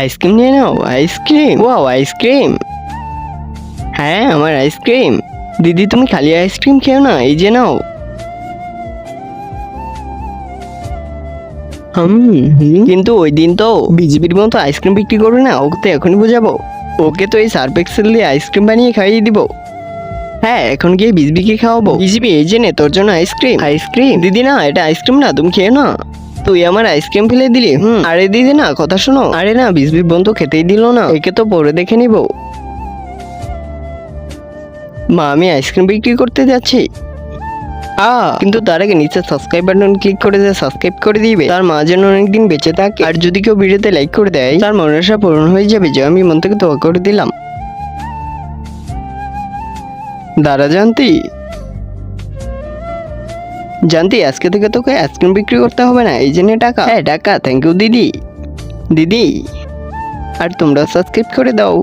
Ice cream নিয়ে নাও। Ice cream, wow ice cream. হ্যাঁ আমার আইসক্রিম। দিদি তুমি খালি আইসক্রিম খেও না, এই যে নাও। কিন্তু ওই দিন তো বিজিবির মতো আইসক্রিম বিক্রি করবে না, ওকে তো এখনই বোঝাবো। ওকে তো এই সার্ফ এক্সেল দিয়ে আইসক্রিম বানিয়ে খাইয়ে দিব। হ্যাঁ এখন গিয়ে বিজবিকে খাওয়াবো। বিজিবি এই যে নে তোর জন্য আইসক্রিম। আইসক্রিম দিদি না, এটা আইসক্রিম না, তুমি খেয়ে না। তুই আমার আইসক্রিম ফেলে দিলি। আরে দিদি না, কথা শোনো। আরে না, বিজবি বন্ধু খেতেই দিল না, একে তো পরে দেখে নিব। মা আমি আইসক্রিম বিক্রি করতে যাচ্ছি। কিন্তু তার আগে নিচে সাবস্ক্রাইব বাটন ক্লিক করে সাবস্ক্রাইব করে দিবে, তার মা যেন অনেকদিন বেঁচে থাকে। আর যদি কেউ ভিডিওতে লাইক করে দেয়, তার মনের আশা পূরণ হয়ে যাবে, যে আমি মন থেকে দোয়া করে দিলাম। দাঁড়া জানতি, জানতি আজকে থেকে তোকে আইসক্রিম বিক্রি করতে হবে না, এই জন্য টাকা। হ্যাঁ টাকা, থ্যাংক ইউ দিদি। দিদি আর তোমরা সাবস্ক্রাইব করে দাও।